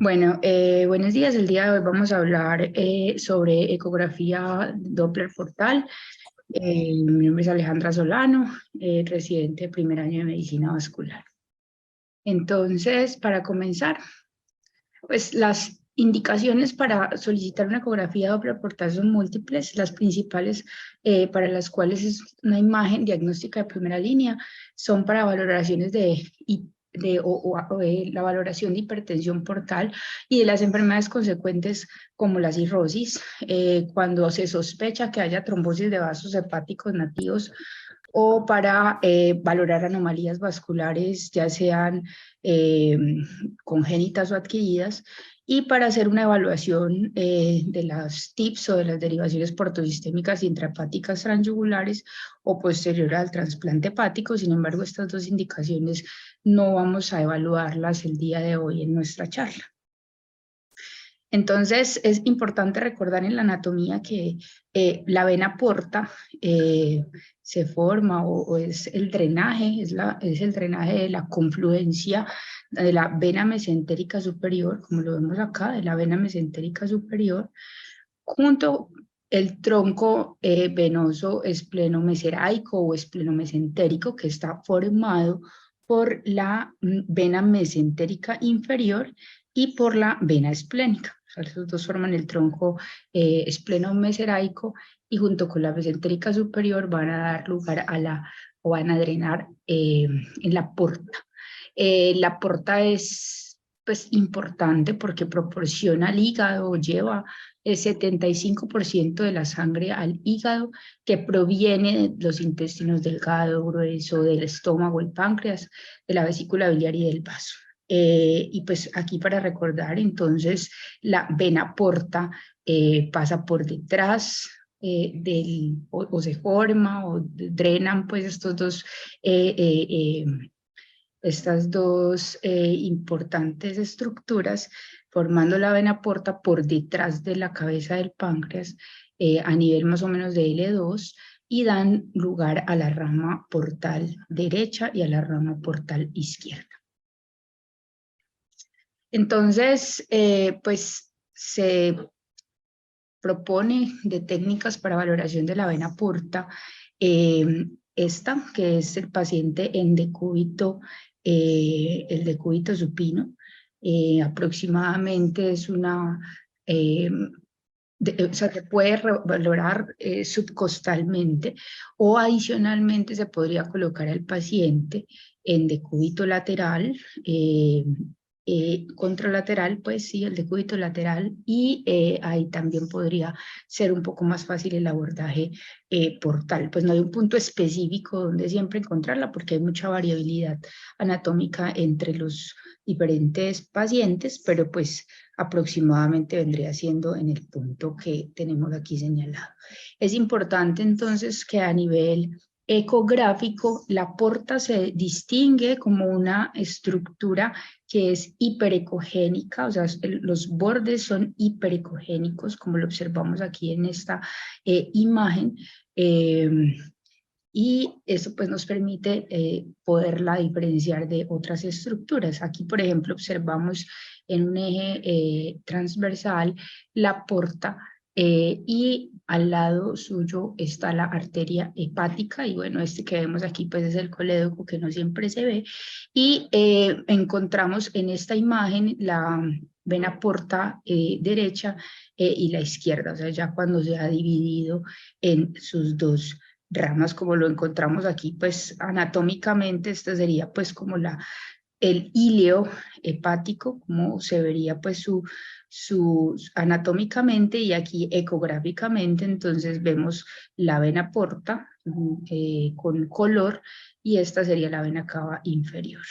Bueno, buenos días. El día de hoy vamos a hablar sobre ecografía Doppler portal. Mi nombre es Alejandra Solano, residente de primer año de medicina vascular. Entonces, para comenzar, pues las indicaciones para solicitar una ecografía Doppler portal son múltiples. Las principales para las cuales es una imagen diagnóstica de primera línea son para valoraciones de la valoración de hipertensión portal y de las enfermedades consecuentes como la cirrosis, cuando se sospecha que haya trombosis de vasos hepáticos nativos, o para valorar anomalías vasculares, ya sean eh, congénitas o adquiridas, y para hacer una evaluación de las TIPS o de las derivaciones portosistémicas intrahepáticas transyugulares o posterior al trasplante hepático. Sin embargo, estas dos indicaciones no vamos a evaluarlas el día de hoy en nuestra charla. Entonces, es importante recordar en la anatomía que la vena porta se forma o es el drenaje, es el drenaje de la confluencia de la vena mesentérica superior, como lo vemos acá, de la vena mesentérica superior, junto el tronco venoso esplenomeseraico o esplenomesentérico, que está formado por la vena mesentérica inferior y por la vena esplénica. O sea, esos dos forman el tronco esplenomeseraico, y junto con la mesentérica superior van a dar lugar o van a drenar en la porta. La porta es pues importante porque proporciona al hígado, o lleva el 75% de la sangre al hígado, que proviene de los intestinos delgado, grueso, del estómago, el páncreas, de la vesícula biliar y del vaso. Y pues aquí para recordar, entonces, la vena porta pasa por detrás o se forma o drenan pues estas dos importantes estructuras, formando la vena porta por detrás de la cabeza del páncreas, a nivel más o menos de L2, y dan lugar a la rama portal derecha y a la rama portal izquierda. Entonces, pues se propone de técnicas para valoración de la vena porta, esta, que es el paciente en decúbito, el decúbito supino, aproximadamente es una, o sea, se puede valorar subcostalmente, o adicionalmente se podría colocar al paciente en decúbito lateral, contralateral, pues sí, el decúbito lateral, y ahí también podría ser un poco más fácil el abordaje portal. Pues no hay un punto específico donde siempre encontrarla, porque hay mucha variabilidad anatómica entre los diferentes pacientes, pero pues aproximadamente vendría siendo en el punto que tenemos aquí señalado. Es importante entonces que a nivel ecográfico la porta se distingue como una estructura que es hiperecogénica, o sea, los bordes son hiperecogénicos, como lo observamos aquí en esta imagen, y eso pues nos permite poderla diferenciar de otras estructuras. Aquí, por ejemplo, observamos en un eje transversal la porta, y al lado suyo está la arteria hepática, y bueno, este que vemos aquí pues es el colédoco, que no siempre se ve, y encontramos en esta imagen la vena porta derecha y la izquierda, o sea, ya cuando se ha dividido en sus dos ramas, como lo encontramos aquí, pues anatómicamente esta sería pues como el ileo hepático, como se vería pues su anatómicamente, y aquí ecográficamente entonces vemos la vena porta con color, y esta sería la vena cava inferior.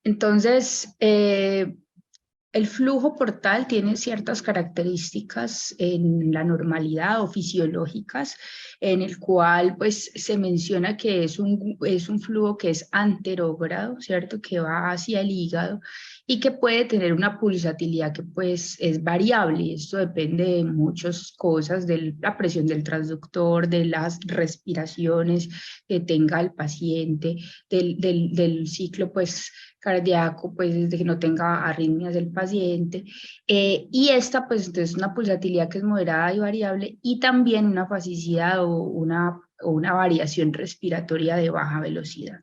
Entonces, el flujo portal tiene ciertas características en la normalidad o fisiológicas, en el cual pues se menciona que es un flujo que es anterógrado, ¿cierto? Que va hacia el hígado, y que puede tener una pulsatilidad que pues es variable. Esto depende de muchas cosas, de la presión del transductor, de las respiraciones que tenga el paciente, del ciclo pues cardíaco, pues de que no tenga arritmias del paciente. Y esta pues entonces una pulsatilidad que es moderada y variable, y también una fasicidad o una variación respiratoria de baja velocidad.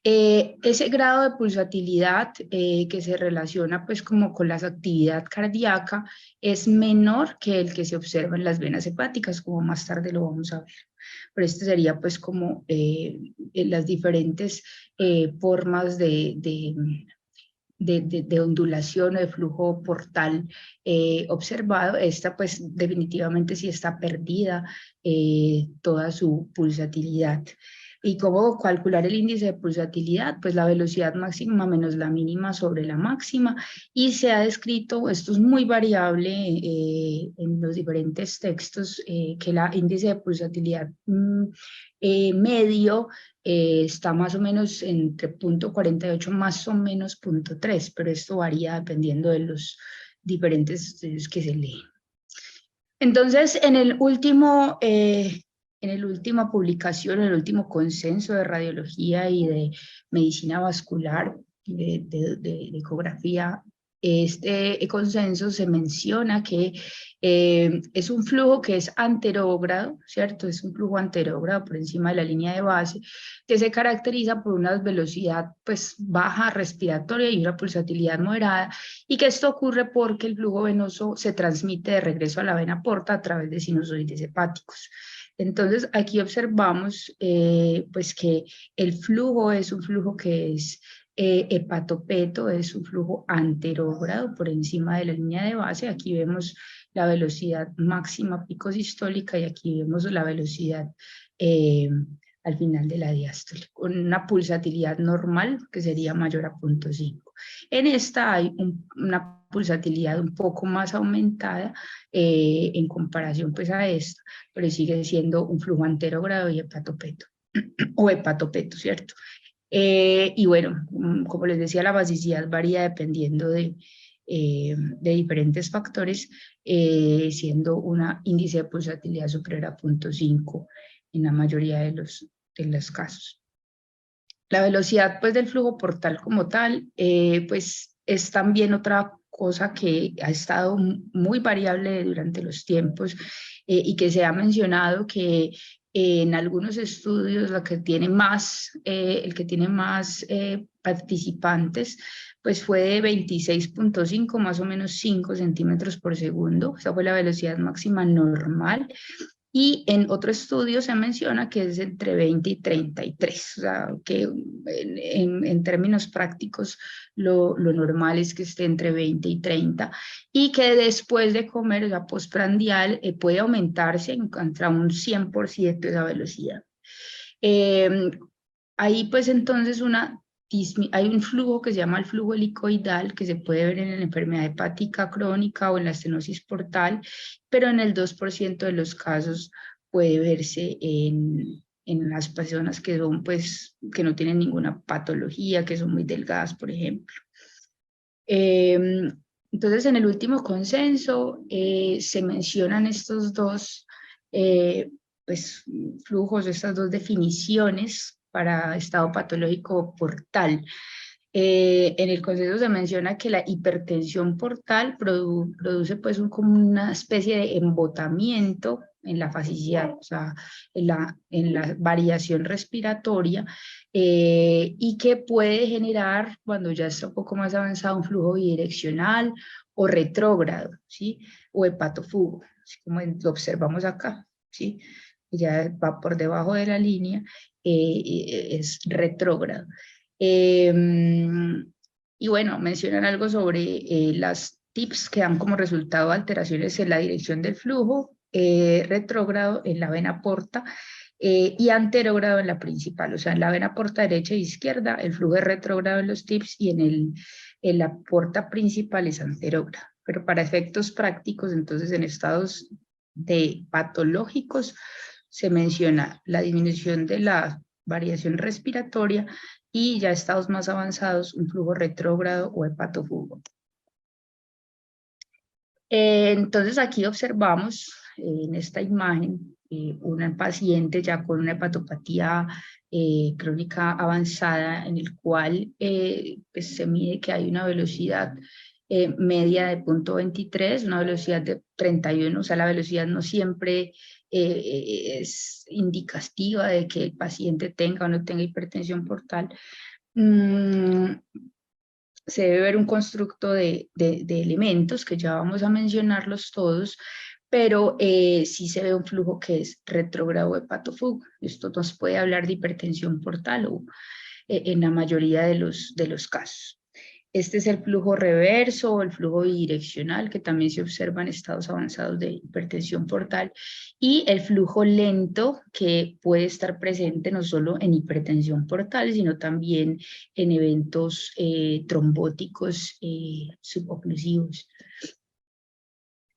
Ese grado de pulsatilidad que se relaciona pues como con la actividad cardíaca es menor que el que se observa en las venas hepáticas, como más tarde lo vamos a ver. Pero este sería pues como las diferentes formas de ondulación o de flujo portal observado. Esta pues definitivamente sí está perdida toda su pulsatilidad. ¿Y cómo calcular el índice de pulsatilidad? Pues la velocidad máxima menos la mínima sobre la máxima, y se ha descrito, esto es muy variable en los diferentes textos, que el índice de pulsatilidad medio está más o menos entre 0.48 más o menos 0.3, pero esto varía dependiendo de los diferentes estudios que se leen. Entonces, en el última publicación, en el último consenso de radiología y de medicina vascular, de ecografía, este consenso se menciona que es un flujo que es anterógrado, ¿cierto? Es un flujo anterógrado por encima de la línea de base, que se caracteriza por una velocidad pues baja respiratoria y una pulsatilidad moderada, y que esto ocurre porque el flujo venoso se transmite de regreso a la vena porta a través de sinusoides hepáticos. Entonces aquí observamos pues que el flujo es un flujo que es hepatopeto, es un flujo anterógrado por encima de la línea de base. Aquí vemos la velocidad máxima picosistólica y aquí vemos la velocidad al final de la diástole, con una pulsatilidad normal que sería mayor a 0.5. En esta hay una pulsatilidad un poco más aumentada en comparación pues a esta, pero sigue siendo un flujo anterógrado y hepatopeto, o hepatopeto, ¿cierto? Y bueno, como les decía, la basicidad varía dependiendo de diferentes factores, siendo una índice de pulsatilidad superior a 0.5 en la mayoría de los casos. La velocidad pues del flujo portal como tal, pues es también otra cosa que ha estado muy variable durante los tiempos, y que se ha mencionado que en algunos estudios el que tiene más participantes pues fue de 26.5, más o menos 5 centímetros por segundo. Esa fue la velocidad máxima normal. Y en otro estudio se menciona que es entre 20 y 33, o sea, que en términos prácticos lo normal es que esté entre 20 y 30, y que después de comer, o sea, postprandial, puede aumentarse contra un 100% esa velocidad. Ahí pues entonces hay un flujo que se llama el flujo helicoidal, que se puede ver en la enfermedad hepática crónica o en la estenosis portal, pero en el 2% de los casos puede verse en las personas que son pues que no tienen ninguna patología, que son muy delgadas, por ejemplo. Entonces, en el último consenso se mencionan estos dos pues, flujos, estas dos definiciones para estado patológico portal. En el consenso se menciona que la hipertensión portal produce pues como una especie de embotamiento en la fasicidad, o sea, en la variación respiratoria, y que puede generar, cuando ya está un poco más avanzado, un flujo bidireccional o retrógrado, ¿sí? O hepatofugo, así como lo observamos acá, ¿sí? Ya va por debajo de la línea, es retrógrado. Y bueno, mencionan algo sobre las TIPS que dan como resultado alteraciones en la dirección del flujo, retrógrado en la vena porta y anterógrado en la principal. O sea, en la vena porta derecha e izquierda el flujo es retrógrado en los TIPS, y en la porta principal es anterógrado. Pero para efectos prácticos, entonces en estados patológicos se menciona la disminución de la variación respiratoria y ya estados más avanzados, un flujo retrógrado o hepatofugo. Entonces aquí observamos en esta imagen una paciente ya con una hepatopatía crónica avanzada en el cual pues se mide que hay una velocidad media de 0,23, una velocidad de 31, o sea, la velocidad no siempre es indicativa de que el paciente tenga o no tenga hipertensión portal. Se debe ver un constructo de elementos que ya vamos a mencionarlos todos, pero sí se ve un flujo que es retrógrado hepatofugo. Esto nos puede hablar de hipertensión portal o en la mayoría de los casos. Este es el flujo reverso o el flujo bidireccional, que también se observa en estados avanzados de hipertensión portal, y el flujo lento, que puede estar presente no solo en hipertensión portal, sino también en eventos trombóticos suboclusivos.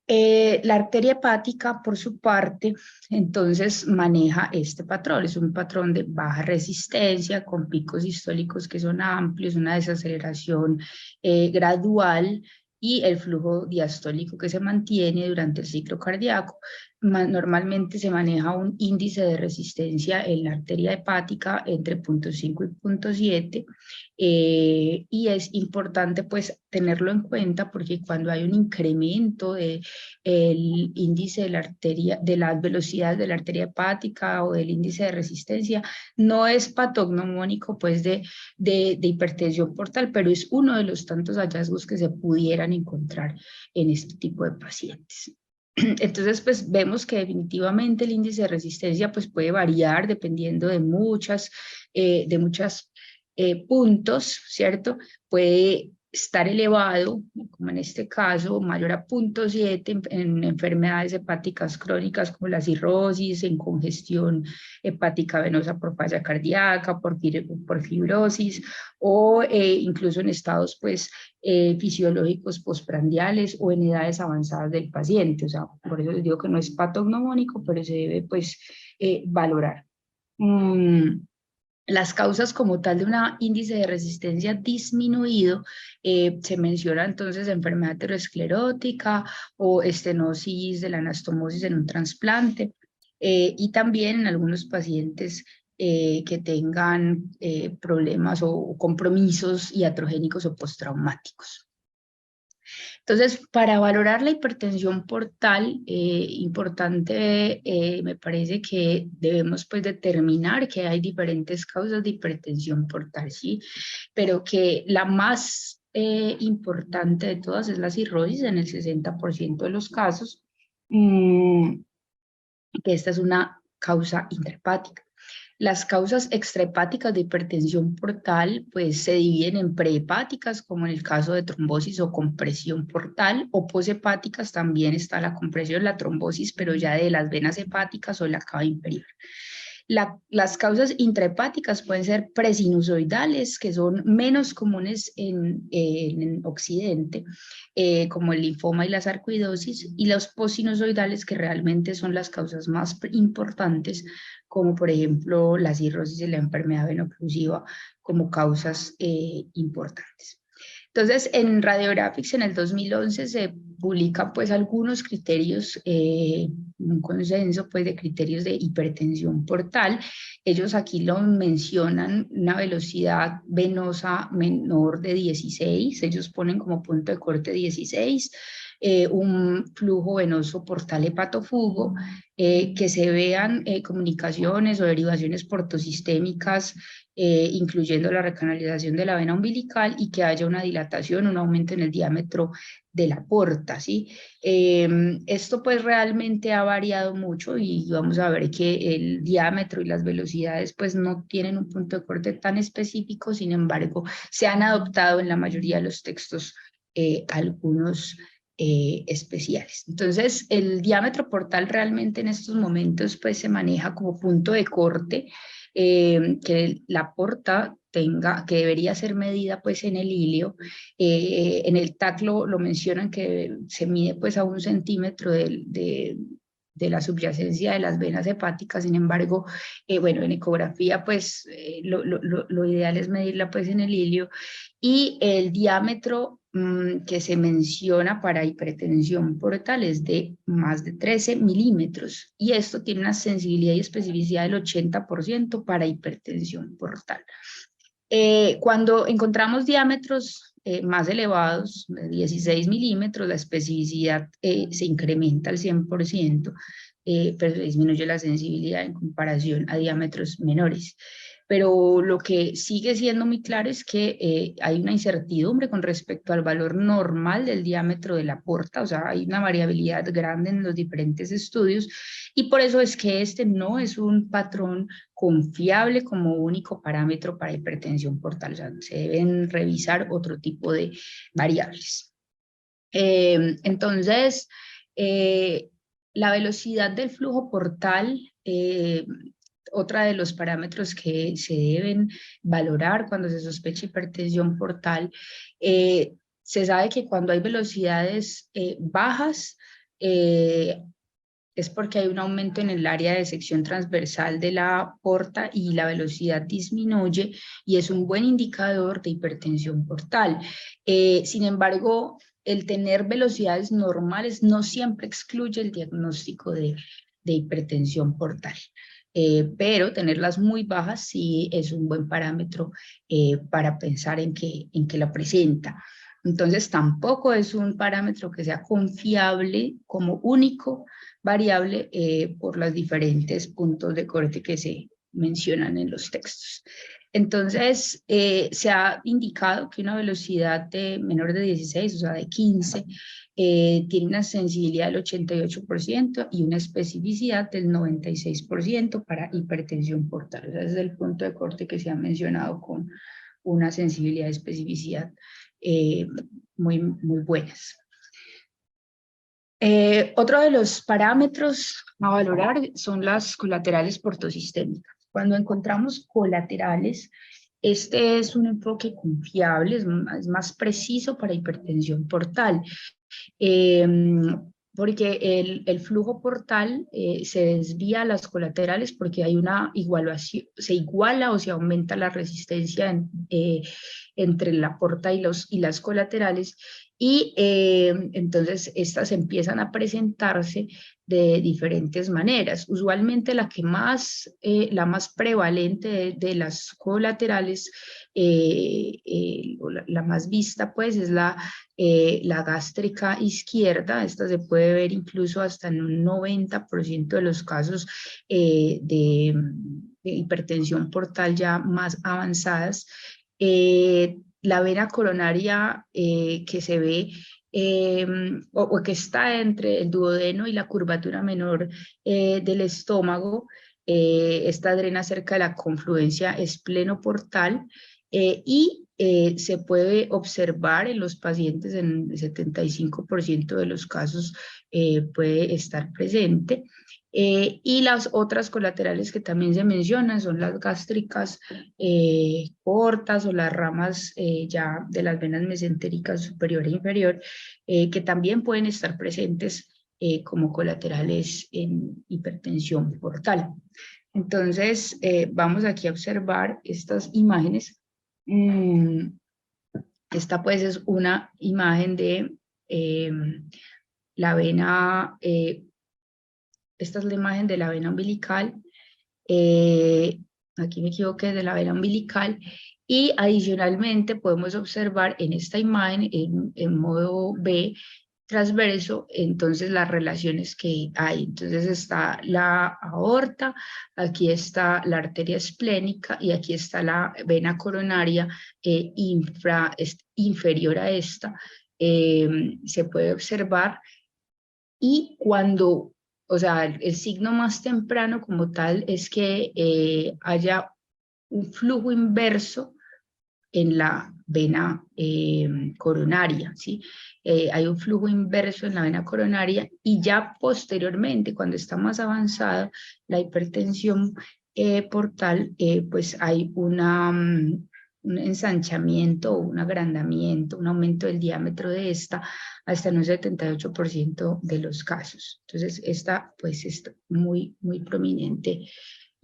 La arteria hepática, por su parte, entonces maneja este patrón. Es un patrón de baja resistencia, con picos sistólicos que son amplios, una desaceleración gradual y el flujo diastólico que se mantiene durante el ciclo cardíaco. Normalmente se maneja un índice de resistencia en la arteria hepática entre 0,5 y 0,7. Y es importante pues tenerlo en cuenta porque cuando hay un incremento de el índice de la arteria, de las velocidades de la arteria hepática o del índice de resistencia, no es patognomónico pues de hipertensión portal, pero es uno de los tantos hallazgos que se pudieran encontrar en este tipo de pacientes. Entonces, pues vemos que definitivamente el índice de resistencia pues puede variar dependiendo de muchas puntos, ¿cierto? Puede estar elevado, como en este caso, mayor a 0,7 en enfermedades hepáticas crónicas como la cirrosis, en congestión hepática venosa por falla cardíaca, por fibrosis, o incluso en estados pues, fisiológicos postprandiales o en edades avanzadas del paciente. O sea, por eso les digo que no es patognomónico, pero se debe pues valorar. Las causas como tal de un índice de resistencia disminuido se menciona entonces enfermedad aterosclerótica o estenosis de la anastomosis en un trasplante y también en algunos pacientes que tengan problemas o compromisos iatrogénicos o postraumáticos. Entonces, para valorar la hipertensión portal, importante me parece que debemos pues determinar que hay diferentes causas de hipertensión portal, ¿sí? Pero que la más importante de todas es la cirrosis en el 60% de los casos, que esta es una causa intrahepática. Las causas extrahepáticas de hipertensión portal pues se dividen en prehepáticas, como en el caso de trombosis o compresión portal, o poshepáticas también está la compresión, la trombosis, pero ya de las venas hepáticas o la cava inferior. Las causas intrahepáticas pueden ser presinusoidales, que son menos comunes en Occidente, como el linfoma y la sarcoidosis, y los posinusoidales, que realmente son las causas más importantes, como por ejemplo la cirrosis y la enfermedad venoclusiva, como causas importantes. Entonces, en Radiographics en el 2011 se publican pues algunos criterios, un consenso pues de criterios de hipertensión portal. Ellos aquí lo mencionan una velocidad venosa menor de 16, ellos ponen como punto de corte 16, un flujo venoso portal hepatofugo, que se vean comunicaciones o derivaciones portosistémicas, incluyendo la recanalización de la vena umbilical y que haya una dilatación, un aumento en el diámetro de la porta, ¿sí? Esto pues realmente ha variado mucho y vamos a ver que el diámetro y las velocidades pues no tienen un punto de corte tan específico, sin embargo, se han adoptado en la mayoría de los textos algunos especiales. Entonces, el diámetro portal realmente en estos momentos pues se maneja como punto de corte, que la porta tenga, que debería ser medida pues en el ilio. En el TAC lo mencionan que se mide pues a 1 centímetro de la subyacencia de las venas hepáticas. Sin embargo, bueno, en ecografía, pues lo ideal es medirla pues en el ilio, y el diámetro que se menciona para hipertensión portal es de más de 13 milímetros, y esto tiene una sensibilidad y especificidad del 80% para hipertensión portal. Cuando encontramos diámetros más elevados, de 16 milímetros, la especificidad se incrementa al 100%, pero disminuye la sensibilidad en comparación a diámetros menores. Pero lo que sigue siendo muy claro es que hay una incertidumbre con respecto al valor normal del diámetro de la porta, o sea, hay una variabilidad grande en los diferentes estudios, y por eso es que este no es un patrón confiable como único parámetro para hipertensión portal. O sea, se deben revisar otro tipo de variables. Entonces, la velocidad del flujo portal, otra de los parámetros que se deben valorar cuando se sospecha hipertensión portal. Se sabe que cuando hay velocidades bajas, es porque hay un aumento en el área de sección transversal de la porta y la velocidad disminuye, y es un buen indicador de hipertensión portal. Sin embargo, el tener velocidades normales no siempre excluye el diagnóstico de hipertensión portal. Pero tenerlas muy bajas sí es un buen parámetro para pensar en que la presenta. Entonces tampoco es un parámetro que sea confiable como único variable por los diferentes puntos de corte que se mencionan en los textos. Entonces, se ha indicado que una velocidad de menor de 16, o sea, de 15, tiene una sensibilidad del 88% y una especificidad del 96% para hipertensión portal. Ese es el punto de corte que se ha mencionado con una sensibilidad y especificidad muy buenas. Otro de los parámetros a valorar son las colaterales portosistémicas. Cuando encontramos colaterales, este es un enfoque confiable, es más preciso para hipertensión portal, porque el flujo portal se desvía a las colaterales porque hay una igualación, se iguala o se aumenta la resistencia entre la porta y las colaterales, y entonces estas empiezan a presentarse de diferentes maneras. Usualmente la más prevalente de las colaterales, la más vista pues es la gástrica izquierda. Esta se puede ver incluso hasta en un 90% de los casos de hipertensión portal ya más avanzadas. La vena coronaria que se ve o que está entre el duodeno y la curvatura menor del estómago, esta drena cerca de la confluencia esplenoportal, y se puede observar en los pacientes en el 75% de los casos puede estar presente. Y las otras colaterales que también se mencionan son las gástricas cortas o las ramas ya de las venas mesentéricas superior e inferior, que también pueden estar presentes como colaterales en hipertensión portal. Entonces, vamos aquí a observar estas imágenes. Esta pues es una imagen de la vena, esta es la imagen de la vena umbilical, aquí me equivoqué, de la vena umbilical, y adicionalmente podemos observar en esta imagen, en modo B, transverso, entonces las relaciones que hay. Entonces está la aorta, aquí está la arteria esplénica y aquí está la vena coronaria inferior a esta. Se puede observar, y cuando, o sea, el signo más temprano como tal es que haya un flujo inverso en la vena coronaria, ¿sí? Hay un flujo inverso en la vena coronaria, y ya posteriormente, cuando está más avanzada la hipertensión portal, pues hay un ensanchamiento o un agrandamiento, un aumento del diámetro de esta hasta en un 78% de los casos. Entonces, esta pues es muy, muy prominente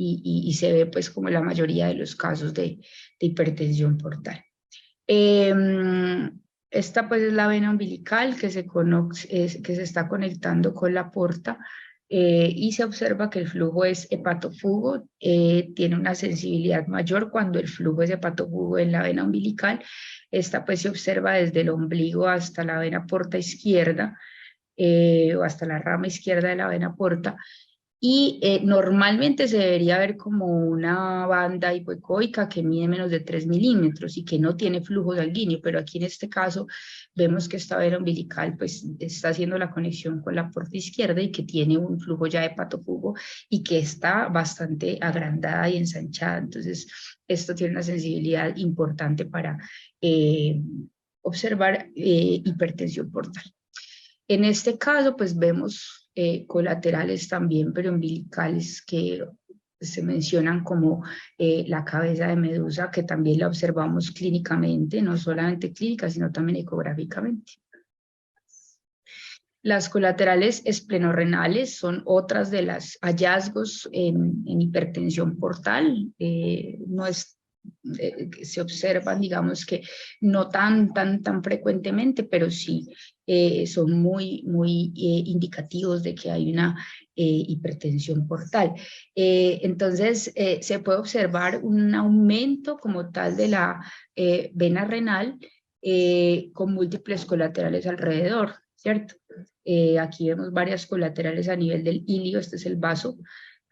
y se ve pues como la mayoría de los casos de hipertensión portal. Esta pues es la vena umbilical que que se está conectando con la porta y se observa que el flujo es hepatofugo, tiene una sensibilidad mayor cuando el flujo es hepatofugo en la vena umbilical. Esta pues se observa desde el ombligo hasta la vena porta izquierda o hasta la rama izquierda de la vena porta. Y normalmente se debería ver como una banda hipoecoica que mide menos de 3 milímetros y que no tiene flujo sanguíneo, pero aquí en este caso vemos que esta vena umbilical pues está haciendo la conexión con la porta izquierda y que tiene un flujo ya hepatofugo y que está bastante agrandada y ensanchada. Entonces esto tiene una sensibilidad importante para observar hipertensión portal. En este caso, pues vemos colaterales también, pero umbilicales que se mencionan como la cabeza de medusa, que también la observamos clínicamente, no solamente clínica, sino también ecográficamente. Las colaterales esplenorrenales son otras de los hallazgos en hipertensión portal. No es se observan, digamos que no tan frecuentemente, pero sí son muy indicativos de que hay una hipertensión portal. Entonces, se puede observar un aumento como tal de la vena renal con múltiples colaterales alrededor, ¿cierto? Aquí vemos varias colaterales a nivel del ilio, este es el vaso,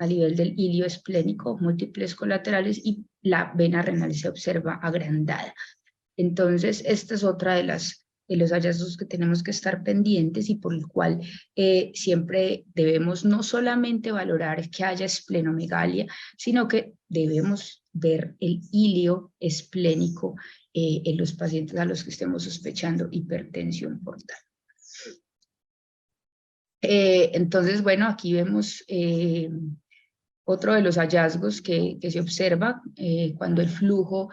a nivel del ilio esplénico, múltiples colaterales y la vena renal se observa agrandada. Entonces, esta es otra de los hallazgos que tenemos que estar pendientes y por el cual siempre debemos no solamente valorar que haya esplenomegalia, sino que debemos ver el ilio esplénico en los pacientes a los que estemos sospechando hipertensión portal. Entonces, bueno, aquí vemos otro de los hallazgos que se observa cuando el flujo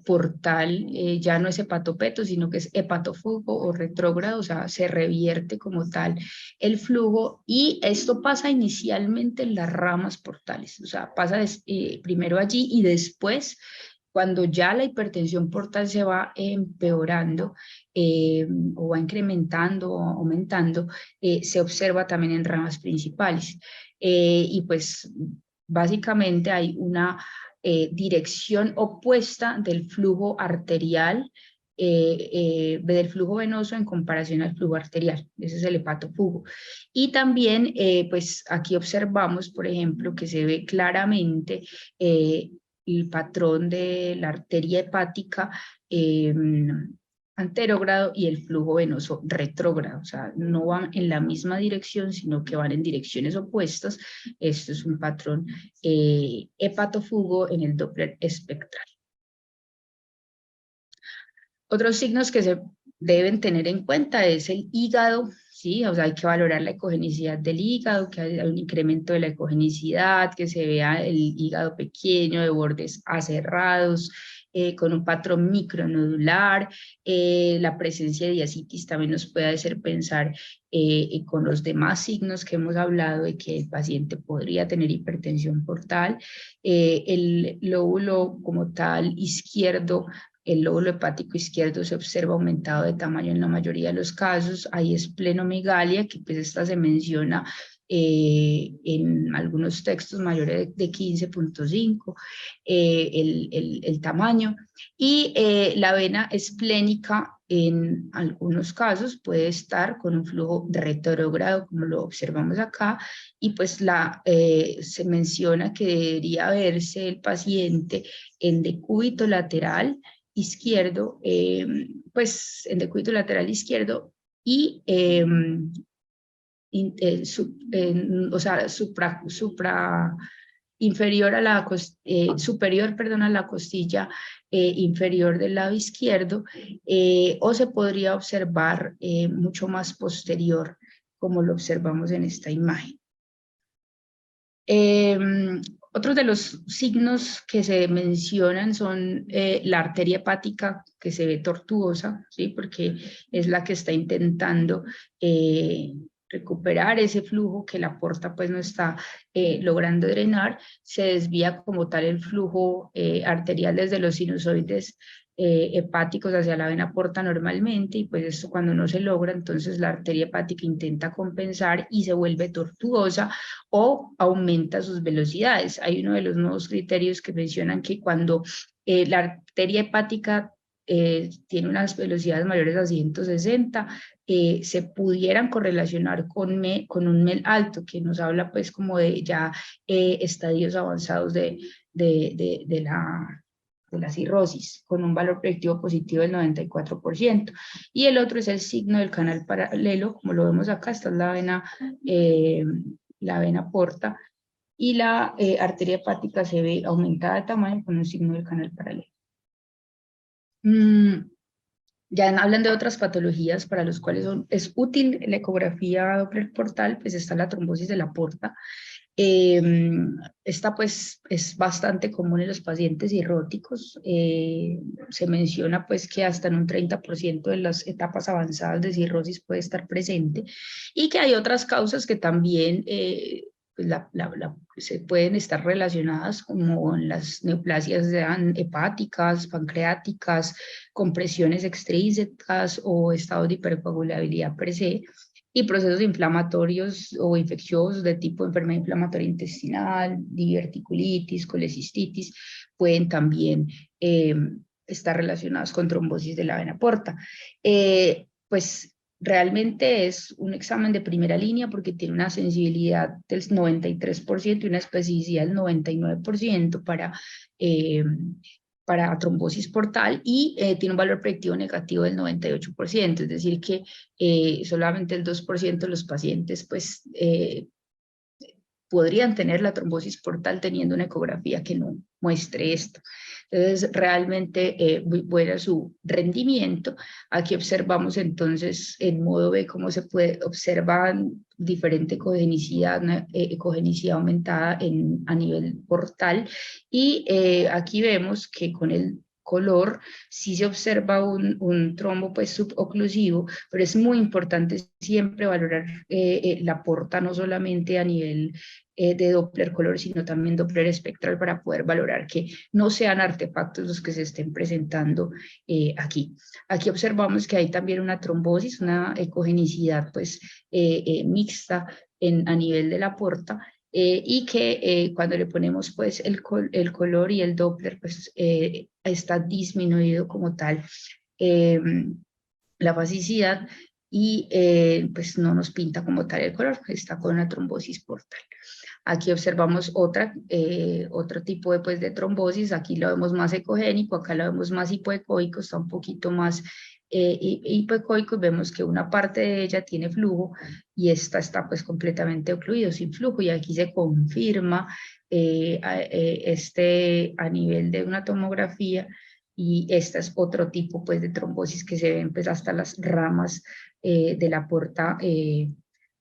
portal ya no es hepatopeto, sino que es hepatofugo o retrógrado, o sea, se revierte como tal el flujo y esto pasa inicialmente en las ramas portales, o sea, pasa primero allí y después cuando ya la hipertensión portal se va empeorando o va incrementando o aumentando, se observa también en ramas principales. Y pues básicamente hay una dirección opuesta del flujo arterial, del flujo venoso en comparación al flujo arterial. Ese es el hepatofugo. Y también, pues aquí observamos, por ejemplo, que se ve claramente el patrón de la arteria hepática anterógrado y el flujo venoso retrógrado, o sea, no van en la misma dirección, sino que van en direcciones opuestas. Esto es un patrón hepatofugo en el Doppler espectral. Otros signos que se deben tener en cuenta es el hígado, ¿sí? O sea, hay que valorar la ecogenicidad del hígado, que haya un incremento de la ecogenicidad, que se vea el hígado pequeño, de bordes aserrados, con un patrón micronodular. La presencia de diacitis también nos puede hacer pensar con los demás signos que hemos hablado de que el paciente podría tener hipertensión portal. El lóbulo como tal izquierdo, el lóbulo hepático izquierdo se observa aumentado de tamaño en la mayoría de los casos. Hay esplenomegalia, que pues esta se menciona en algunos textos mayores de 15.5, el tamaño. Y la vena esplénica en algunos casos puede estar con un flujo retrógrado, como lo observamos acá, y pues se menciona que debería verse el paciente en decúbito lateral izquierdo, pues en decúbito lateral izquierdo y o sea, inferior a la superior, perdón, a la costilla inferior del lado izquierdo, o se podría observar mucho más posterior, como lo observamos en esta imagen. Otros de los signos que se mencionan son la arteria hepática, que se ve tortuosa, ¿sí? Porque es la que está intentando recuperar ese flujo que la porta pues no está logrando drenar. Se desvía como tal el flujo arterial desde los sinusoides hepáticos hacia la vena porta normalmente, y pues esto cuando no se logra, entonces la arteria hepática intenta compensar y se vuelve tortuosa o aumenta sus velocidades. Hay uno de los nuevos criterios que mencionan que cuando la arteria hepática tiene unas velocidades mayores a 160, se pudieran correlacionar con un MEL alto, que nos habla pues como de ya estadios avanzados de la cirrosis, con un valor predictivo positivo del 94%. Y el otro es el signo del canal paralelo, como lo vemos acá, esta es la vena porta, y la arteria hepática se ve aumentada de tamaño con un signo del canal paralelo. Ya hablando de otras patologías para las cuales es útil la ecografía Doppler portal, pues está la trombosis de la porta. Esta pues es bastante común en los pacientes cirróticos. Se menciona pues que hasta en un 30% de las etapas avanzadas de cirrosis puede estar presente, y que hay otras causas que también pues se pueden estar relacionadas, como las neoplasias hepáticas, pancreáticas, compresiones extrínsecas o estados de hipercoagulabilidad per se, y procesos inflamatorios o infecciosos de tipo enfermedad inflamatoria intestinal, diverticulitis, colecistitis, pueden también estar relacionados con trombosis de la vena porta. Pues realmente es un examen de primera línea porque tiene una sensibilidad del 93% y una especificidad del 99% para trombosis portal, y tiene un valor predictivo negativo del 98%, es decir que solamente el 2% de los pacientes pues podrían tener la trombosis portal teniendo una ecografía que no muestre esto. Entonces, realmente muy buena su rendimiento. Aquí observamos entonces en modo B cómo se puede observar diferente ecogenicidad, una ecogenicidad aumentada a nivel portal, y aquí vemos que con el color sí se observa un trombo pues suboclusivo, pero es muy importante siempre valorar la porta no solamente a nivel de Doppler color, sino también Doppler espectral, para poder valorar que no sean artefactos los que se estén presentando aquí. Aquí observamos que hay también una trombosis, una ecogenicidad pues mixta a nivel de la porta, y que cuando le ponemos pues el color y el Doppler pues está disminuido como tal la basicidad, y pues no nos pinta como tal el color, está con una trombosis portal. Aquí observamos otro tipo de trombosis, aquí lo vemos más ecogénico, acá lo vemos más hipoecoico, está un poquito más hipoecoico, y vemos que una parte de ella tiene flujo y esta está pues completamente ocluido, sin flujo, y aquí se confirma a nivel de una tomografía, y este es otro tipo pues de trombosis que se ven pues hasta las ramas de la porta,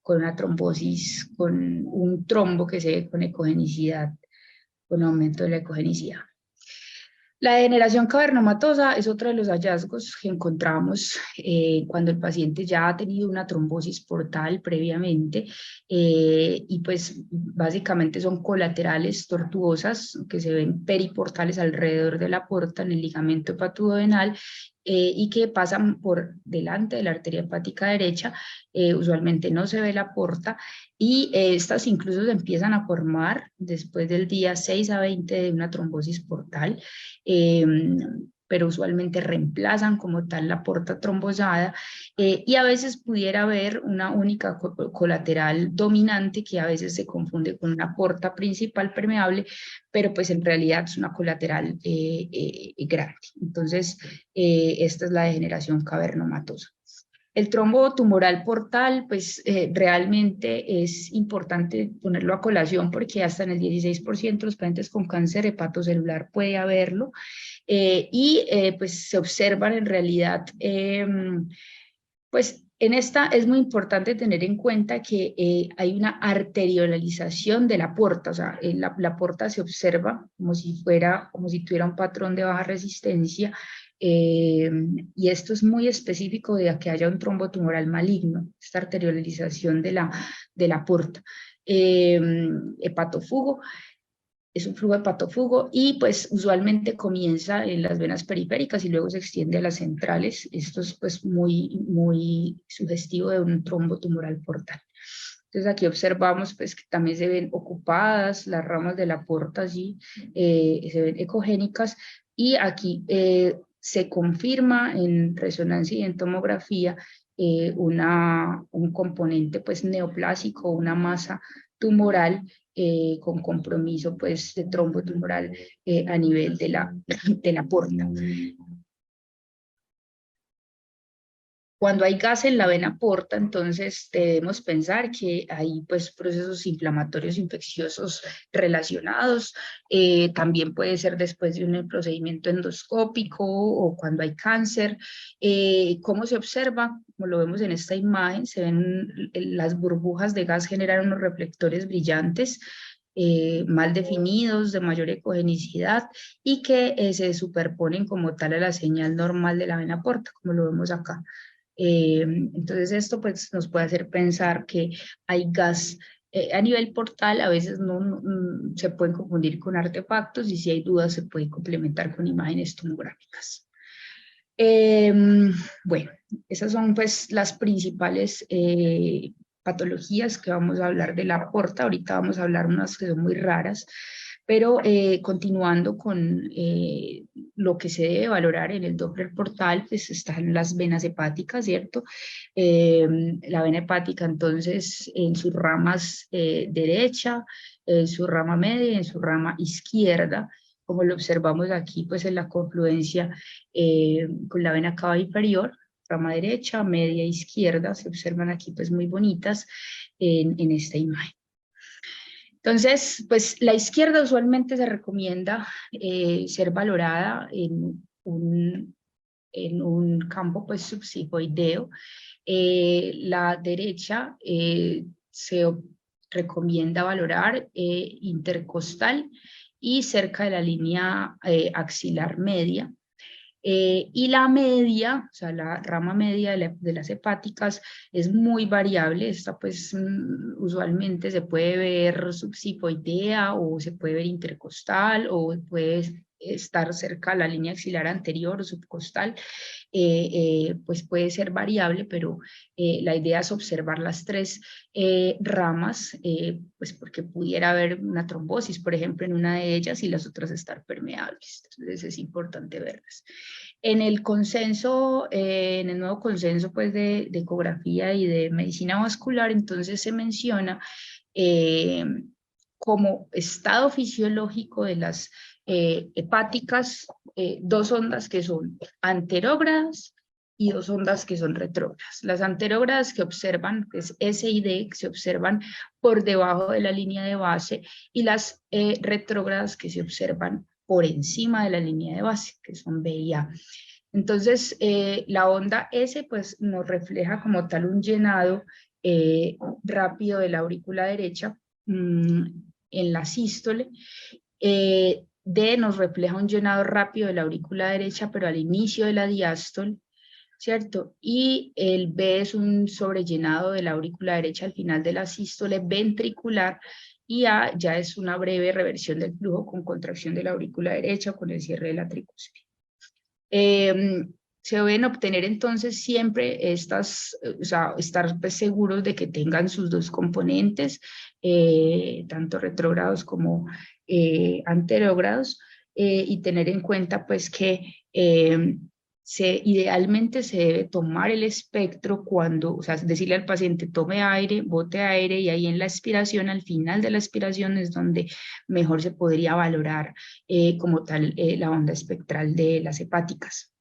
con una trombosis, con un trombo que se ve con ecogenicidad, con aumento de la ecogenicidad. La degeneración cavernomatosa es otro de los hallazgos que encontramos cuando el paciente ya ha tenido una trombosis portal previamente, y pues básicamente son colaterales tortuosas que se ven periportales alrededor de la porta en el ligamento hepatoduodenal, y que pasan por delante de la arteria hepática derecha. Usualmente no se ve la porta, y estas incluso se empiezan a formar después del día 6 a 20 de una trombosis portal, pero usualmente reemplazan como tal la porta trombosada, y a veces pudiera haber una única colateral dominante que a veces se confunde con una porta principal permeable, pero pues en realidad es una colateral grande. Entonces, esta es la degeneración cavernomatosa. El trombo tumoral portal, pues realmente es importante ponerlo a colación porque hasta en el 16% de los pacientes con cáncer hepatocelular puede haberlo, y pues se observan en realidad pues En esta es muy importante tener en cuenta que hay una arteriolarización de la porta, o sea, la porta se observa como si tuviera un patrón de baja resistencia, y esto es muy específico de que haya un trombo tumoral maligno, esta arteriolarización de la porta. Hepatofugo. Es un flujo hepatofugo y pues usualmente comienza en las venas periféricas y luego se extiende a las centrales. Esto es pues muy sugestivo de un trombo tumoral portal. Entonces aquí observamos pues que también se ven ocupadas las ramas de la porta allí, se ven ecogénicas, y aquí se confirma en resonancia y en tomografía un componente pues neoplásico, una masa tumoral con compromiso pues de trombo tumoral a nivel de la porta. Cuando hay gas en la vena porta, entonces debemos pensar que hay pues procesos inflamatorios infecciosos relacionados. También puede ser después de un procedimiento endoscópico o cuando hay cáncer. ¿Cómo se observa? Como lo vemos en esta imagen, se ven las burbujas de gas generan unos reflectores brillantes, mal definidos, de mayor ecogenicidad, y que se superponen como tal a la señal normal de la vena porta, como lo vemos acá. Entonces esto pues nos puede hacer pensar que hay gas a nivel portal. A veces se pueden confundir con artefactos, y si hay dudas se puede complementar con imágenes tomográficas. Bueno, esas son pues las principales patologías que vamos a hablar de la porta. Ahorita vamos a hablar unas que son muy raras, pero continuando con lo que se debe valorar en el Doppler portal, pues están las venas hepáticas, ¿cierto? La vena hepática entonces en sus ramas derecha, en su rama media y en su rama izquierda, como lo observamos aquí pues en la confluencia con la vena cava inferior, rama derecha, media, izquierda, se observan aquí pues muy bonitas en esta imagen. Entonces, pues la izquierda usualmente se recomienda ser valorada en un campo pues subsifoideo. La derecha se recomienda valorar intercostal y cerca de la línea axilar media. Y la media, o sea, la rama media de las hepáticas es muy variable. Esta pues usualmente se puede ver subsifoidea o se puede ver intercostal o puede estar cerca de la línea axilar anterior o subcostal. Pues puede ser variable, pero la idea es observar las tres ramas, pues porque pudiera haber una trombosis, por ejemplo, en una de ellas y las otras estar permeables. Entonces es importante verlas. En el consenso, en el nuevo consenso pues de ecografía y de medicina vascular, entonces se menciona como estado fisiológico de las hepáticas, dos ondas que son anterógradas y dos ondas que son retrógradas. Las anterógradas que observan, que es S y D, que se observan por debajo de la línea de base, y las retrógradas que se observan por encima de la línea de base, que son B y A. Entonces, la onda S pues nos refleja como tal un llenado rápido de la aurícula derecha en la sístole. D nos refleja un llenado rápido de la aurícula derecha, pero al inicio de la diástole, ¿cierto? Y el B es un sobrellenado de la aurícula derecha al final de la sístole ventricular, y A ya es una breve reversión del flujo con contracción de la aurícula derecha o con el cierre de la tricúspide. Se deben obtener entonces siempre estas, o sea, estar pues seguros de que tengan sus dos componentes, tanto retrógrados como anterógrados, y tener en cuenta pues que idealmente se debe tomar el espectro cuando, o sea, decirle al paciente tome aire, bote aire, y ahí en la expiración, al final de la expiración es donde mejor se podría valorar como tal la onda espectral de las hepáticas.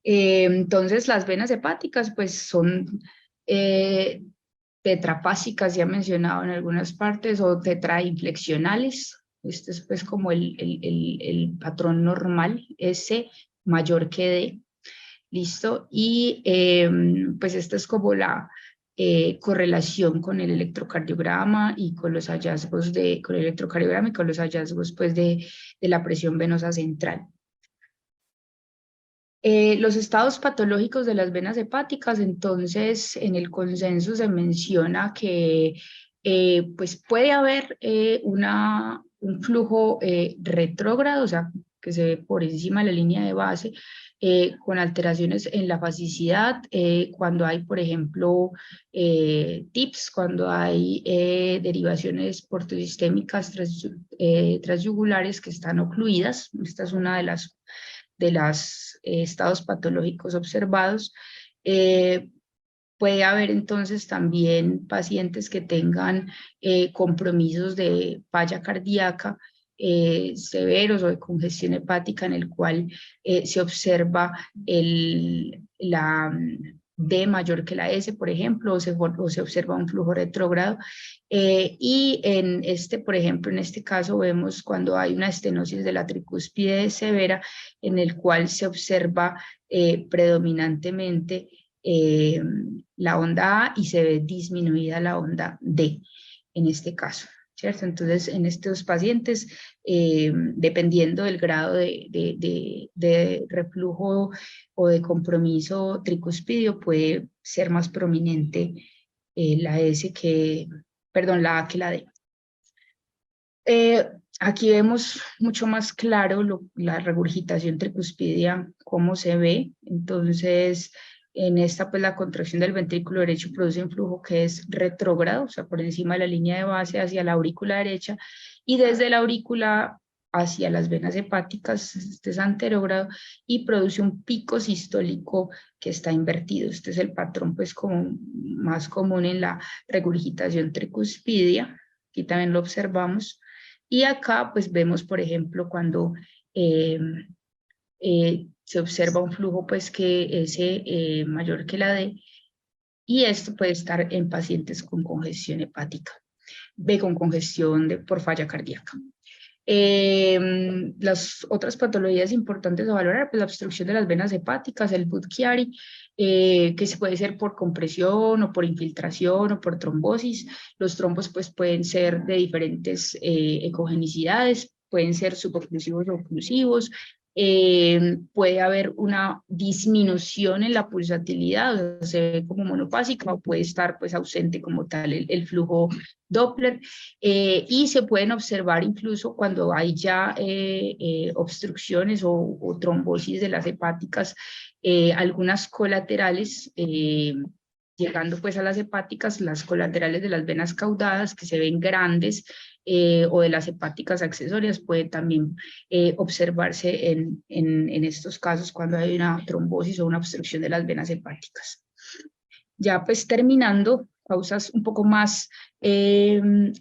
Entonces las venas hepáticas pues son tetrafásicas, ya mencionado en algunas partes, o tetrainflexionales. Este es pues como el patrón normal, S mayor que D. ¿Listo? Y pues esta es como la correlación con el electrocardiograma y con los hallazgos con el electrocardiograma y con los hallazgos pues de la presión venosa central. Los estados patológicos de las venas hepáticas, entonces en el consenso se menciona que pues puede haber un flujo retrógrado, o sea, que se ve por encima de la línea de base, con alteraciones en la fasicidad, cuando hay, por ejemplo, TIPS, cuando hay derivaciones portosistémicas transyugulares que están ocluidas. Esta es una de los estados patológicos observados. Puede haber entonces también pacientes que tengan compromisos de falla cardíaca severos o de congestión hepática en el cual se observa la D mayor que la S, por ejemplo, o se observa un flujo retrógrado. Y en por ejemplo, en este caso vemos cuando hay una estenosis de la tricúspide severa en el cual se observa predominantemente la onda A y se ve disminuida la onda D en este caso, ¿cierto? Entonces, en estos pacientes, dependiendo del grado de reflujo o de compromiso tricuspidio, puede ser más prominente la S que, perdón, la A que la D. Aquí vemos mucho más claro la regurgitación tricuspidia, cómo se ve. Entonces, en esta, pues la contracción del ventrículo derecho produce un flujo que es retrógrado, o sea, por encima de la línea de base hacia la aurícula derecha, y desde la aurícula hacia las venas hepáticas, este es anterógrado, y produce un pico sistólico que está invertido. Este es el patrón, pues, como más común en la regurgitación tricuspidia. Aquí también lo observamos. Y acá pues vemos, por ejemplo, cuando se observa un flujo pues que es mayor que la D, y esto puede estar en pacientes con congestión hepática, con congestión por falla cardíaca. Las otras patologías importantes a valorar, pues la obstrucción de las venas hepáticas, el Budd-Chiari, que se puede ser por compresión o por infiltración o por trombosis. Los trombos pues pueden ser de diferentes ecogenicidades, pueden ser suboclusivos o oclusivos. Puede haber una disminución en la pulsatilidad, o sea, se ve como monofásica, o puede estar pues ausente como tal el flujo Doppler, y se pueden observar incluso cuando hay ya obstrucciones o trombosis de las hepáticas, algunas colaterales, llegando pues a las hepáticas, las colaterales de las venas caudadas que se ven grandes, o de las hepáticas accesorias pueden también observarse en estos casos cuando hay una trombosis o una obstrucción de las venas hepáticas. Ya pues terminando, causas un poco más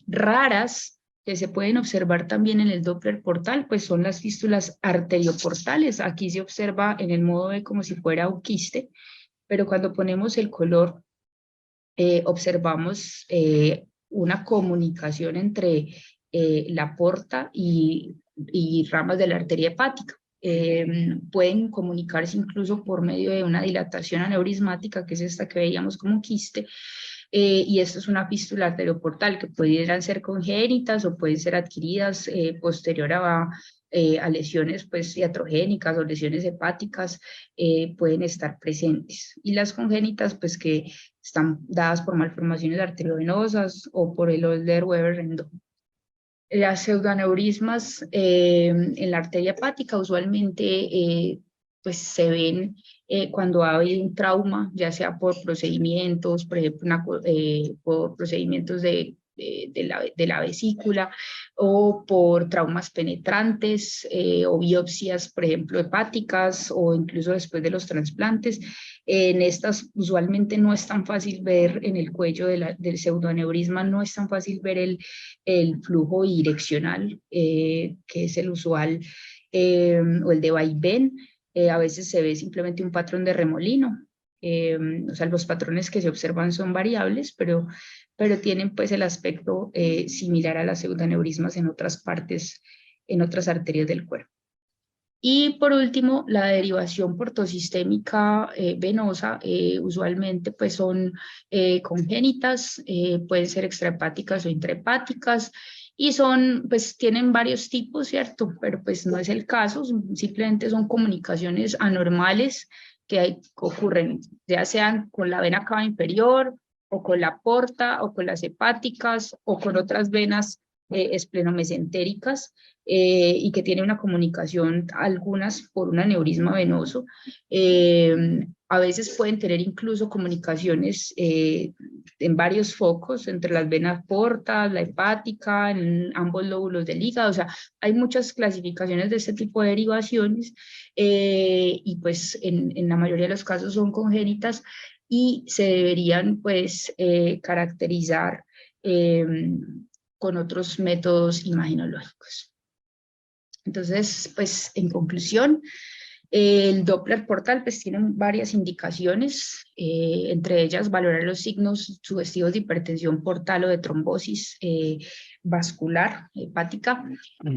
raras que se pueden observar también en el Doppler portal, pues son las fístulas arterioportales. Aquí se observa en el modo B como si fuera un quiste, pero cuando ponemos el color observamos una comunicación entre la porta y ramas de la arteria hepática. Pueden comunicarse incluso por medio de una dilatación aneurismática, que es esta que veíamos como quiste, y esto es una fístula arterioportal que pudieran ser congénitas o pueden ser adquiridas posterior a lesiones pues, iatrogénicas o lesiones hepáticas, pueden estar presentes. Y las congénitas, pues que están dadas por malformaciones arteriovenosas o por el Ölder-Weber-Rendon. Las pseudoaneurismas en la arteria hepática usualmente pues se ven cuando hay un trauma, ya sea por procedimientos, por ejemplo, por procedimientos de la vesícula, o por traumas penetrantes o biopsias, por ejemplo, hepáticas, o incluso después de los trasplantes. En estas usualmente no es tan fácil ver en el cuello del pseudoaneurisma, no es tan fácil ver el flujo direccional, que es el usual, o el de vaivén. A veces se ve simplemente un patrón de remolino. O sea, los patrones que se observan son variables, pero tienen pues el aspecto similar a las pseudoaneurismas en otras partes, en otras arterias del cuerpo. Y por último, la derivación portosistémica venosa, usualmente pues son congénitas, pueden ser extrahepáticas o intrahepáticas, y son, pues tienen varios tipos, ¿cierto? Pero pues no es el caso, simplemente son comunicaciones anormales ocurren, ya sean con la vena cava inferior, o con la porta, o con las hepáticas, o con otras venas esplenomesenctéricas, y que tiene una comunicación, algunas por un aneurisma venoso. A veces pueden tener incluso comunicaciones en varios focos, entre las venas portas, la hepática, en ambos lóbulos del hígado. O sea, hay muchas clasificaciones de este tipo de derivaciones, y pues en la mayoría de los casos son congénitas y se deberían pues caracterizar eh, con otros métodos imaginológicos. Entonces, pues en conclusión, el Doppler portal pues tiene varias indicaciones, entre ellas valorar los signos sugestivos de hipertensión portal o de trombosis vascular hepática.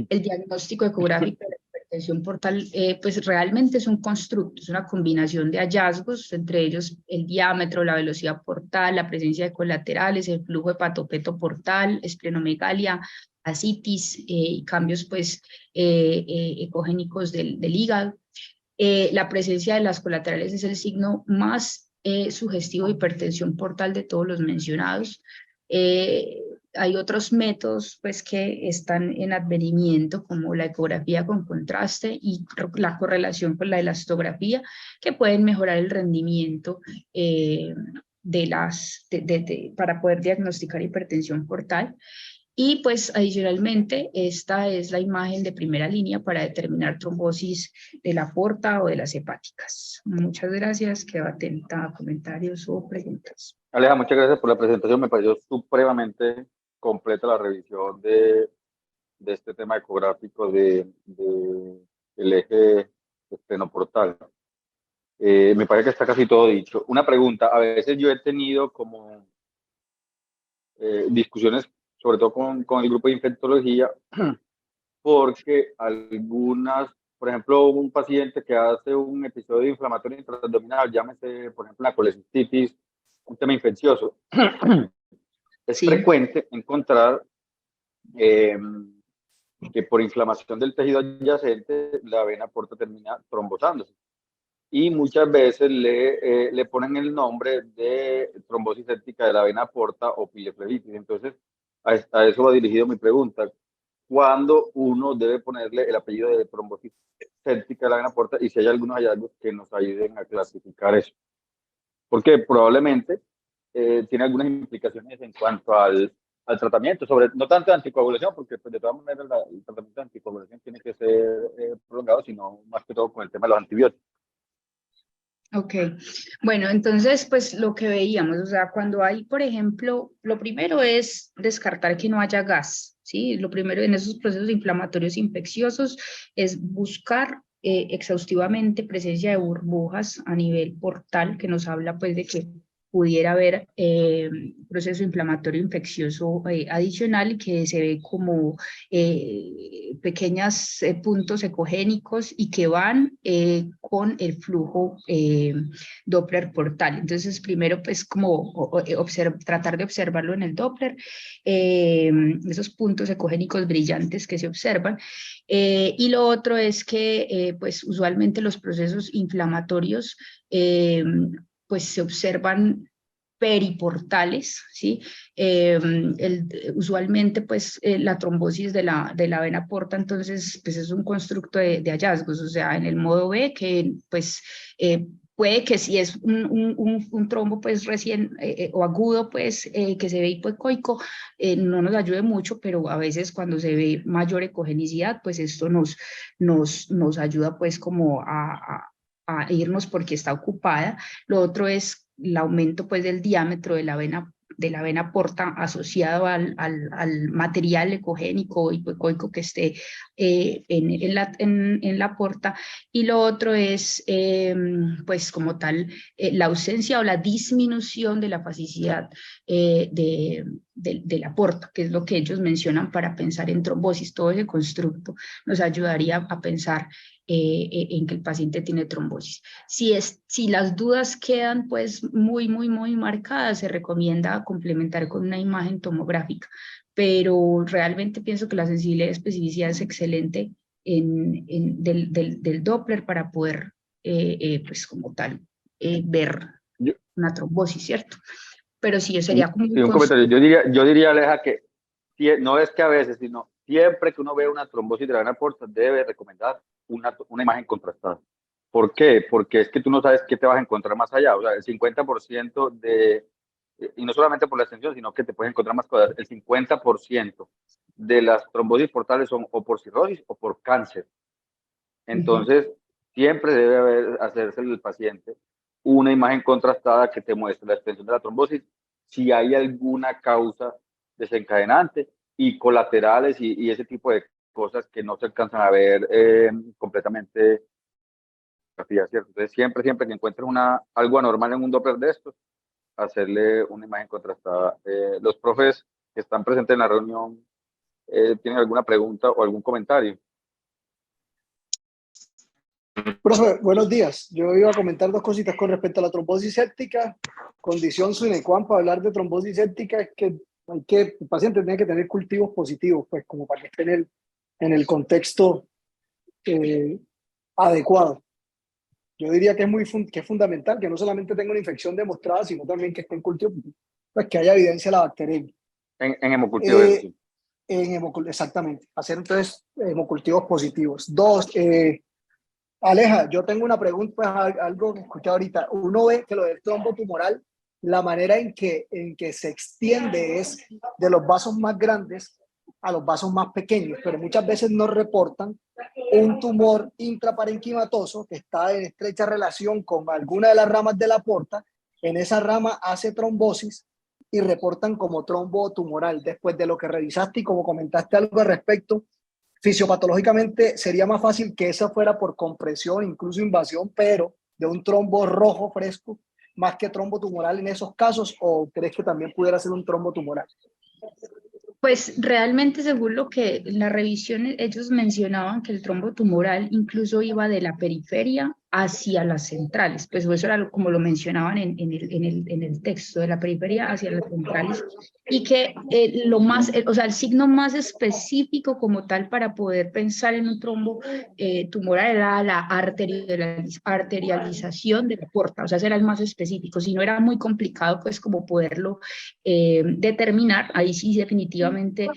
El diagnóstico ecográfico de la hipertensión portal pues realmente es un constructo, es una combinación de hallazgos, entre ellos el diámetro, la velocidad portal, la presencia de colaterales, el flujo hepatopeto portal, esplenomegalia, ascitis y cambios pues ecogénicos del hígado. La presencia de las colaterales es el signo más sugestivo de hipertensión portal de todos los mencionados. Hay otros métodos pues, que están en advenimiento, como la ecografía con contraste y la correlación con la elastografía, que pueden mejorar el rendimiento para poder diagnosticar hipertensión portal. Y pues adicionalmente, esta es la imagen de primera línea para determinar trombosis de la porta o de las hepáticas. Muchas gracias, quedo atenta a comentarios o preguntas. Aleja, muchas gracias por la presentación, me pareció supremamente completa la revisión de este tema ecográfico del eje esplenoportal. Me parece que está casi todo dicho. Una pregunta, a veces yo he tenido como discusiones, sobre todo con el grupo de infectología, porque algunas, por ejemplo, un paciente que hace un episodio inflamatorio intraabdominal, llámese, por ejemplo, la colecistitis, un tema infeccioso, es frecuente encontrar que por inflamación del tejido adyacente la vena porta termina trombosándose. Y muchas veces le ponen el nombre de trombosis séptica de la vena porta o pieleflebitis. Entonces, a eso va dirigido mi pregunta. ¿Cuándo uno debe ponerle el apellido de trombosis séptica de la vena porta y si hay algunos hallazgos que nos ayuden a clasificar eso? Porque probablemente tiene algunas implicaciones en cuanto al tratamiento, no tanto de anticoagulación, porque pues, de todas maneras el tratamiento de anticoagulación tiene que ser prolongado, sino más que todo con el tema de los antibióticos. Ok, bueno, entonces, pues lo que veíamos, o sea, cuando hay, por ejemplo, lo primero es descartar que no haya gas, ¿sí? Lo primero en esos procesos inflamatorios infecciosos es buscar exhaustivamente presencia de burbujas a nivel portal, que nos habla pues de que pudiera haber proceso inflamatorio infeccioso adicional que se ve como pequeños puntos ecogénicos y que van con el flujo Doppler portal. Entonces, primero, pues, como tratar de observarlo en el Doppler, esos puntos ecogénicos brillantes que se observan. Y lo otro es que, pues, usualmente los procesos inflamatorios pues se observan periportales, ¿sí? Usualmente, pues, la trombosis de la vena porta, entonces, pues, es un constructo de hallazgos, o sea, en el modo B, que, pues, puede que si es un trombo, pues, recién o agudo, pues, que se ve hipoecoico, no nos ayude mucho, pero a veces cuando se ve mayor ecogenicidad, pues, esto nos ayuda, pues, como a irnos porque está ocupada. Lo otro es el aumento pues del diámetro de la vena porta asociado al material ecogénico o hipoecoico que esté en la porta. Y lo otro es pues como tal la ausencia o la disminución de la facicidad de la porta, que es lo que ellos mencionan para pensar en trombosis. Todo ese constructo nos ayudaría a pensar en que el paciente tiene trombosis. Si las dudas quedan pues muy marcadas, se recomienda complementar con una imagen tomográfica, pero realmente pienso que la sensibilidad y especificidad es excelente del Doppler para poder, pues como tal, ver Yo, una trombosis, ¿cierto? Pero sí, sería como sí, un un comentario. constructo. Yo diría, Aleja, que no es que a veces, sino siempre que uno ve una trombosis de la vena porta, debe recomendar una imagen contrastada. ¿Por qué? Porque es que tú no sabes qué te vas a encontrar más allá. O sea, el 50% y no solamente por la extensión, sino que te puedes encontrar más cosas. El 50% de las trombosis portales son o por cirrosis o por cáncer. Entonces, siempre debe hacerse el paciente una imagen contrastada que te muestre la extensión de la trombosis, si hay alguna causa desencadenante y colaterales y ese tipo de cosas que no se alcanzan a ver completamente. ¿Cierto? Entonces, siempre que encuentres algo anormal en un Doppler de estos, hacerle una imagen contrastada. Los profes que están presentes en la reunión, ¿tienen alguna pregunta o algún comentario? Profe, buenos días. Yo iba a comentar dos cositas con respecto a la trombosis séptica. Condición sine qua non para hablar de trombosis séptica es que el paciente tiene que tener cultivos positivos, pues como para que esté en el contexto adecuado. Yo diría que que es fundamental que no solamente tenga una infección demostrada, sino también que esté en cultivo, pues que haya evidencia de la bacteria. En hemocultivo, eso sí. Exactamente. Hacer entonces hemocultivos positivos. Dos, Aleja, yo tengo una pregunta, pues, algo que escuché ahorita. Uno ve que lo del trombo tumoral, la manera en que se extiende es de los vasos más grandes a los vasos más pequeños, pero muchas veces no reportan un tumor intraparenquimatoso que está en estrecha relación con alguna de las ramas de la porta. En esa rama hace trombosis y reportan como trombo tumoral. Después de lo que revisaste y como comentaste algo al respecto, fisiopatológicamente sería más fácil que esa fuera por compresión, incluso invasión, pero de un trombo rojo fresco, más que trombo tumoral en esos casos, ¿o crees que también pudiera ser un trombo tumoral? Pues realmente, según lo que la revisión, ellos mencionaban que el trombo tumoral incluso iba de la periferia hacia las centrales, pues eso era como lo mencionaban en el texto, de la periferia hacia las centrales, y que o sea, el signo más específico como tal para poder pensar en un trombo tumoral era la arterialización de la porta, o sea, ese era el más específico. Si no, era muy complicado pues como poderlo determinar. Ahí sí definitivamente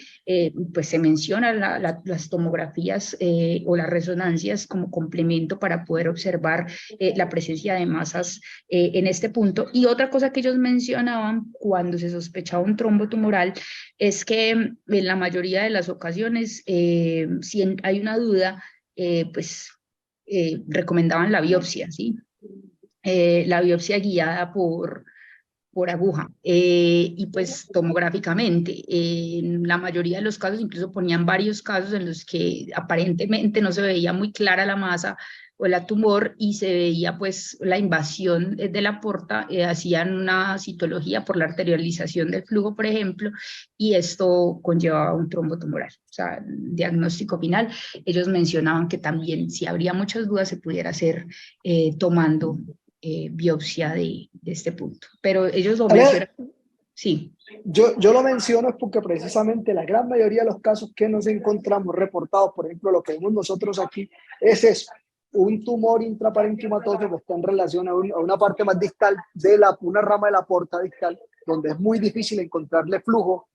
pues se mencionan las tomografías o las resonancias como complemento para poder observar la presencia de masas en este punto. Y otra cosa que ellos mencionaban cuando se sospechaba un trombo tumoral es que en la mayoría de las ocasiones, si hay una duda, pues recomendaban la biopsia, ¿sí? La biopsia guiada por aguja y pues tomográficamente. En la mayoría de los casos, incluso ponían varios casos en los que aparentemente no se veía muy clara la masa o la tumor y se veía pues la invasión de la porta, hacían una citología por la arterialización del flujo, por ejemplo, y esto conllevaba un trombo tumoral. O sea, diagnóstico final, ellos mencionaban que también si habría muchas dudas se pudiera hacer tomando biopsia de este punto. Pero ellos lo mencionan, sí. Yo lo menciono es porque precisamente la gran mayoría de los casos que nos encontramos reportados, por ejemplo, lo que vemos nosotros aquí, es eso, un tumor intraparenquimatoso que está en relación a una parte más distal de una rama de la porta distal, donde es muy difícil encontrarle flujo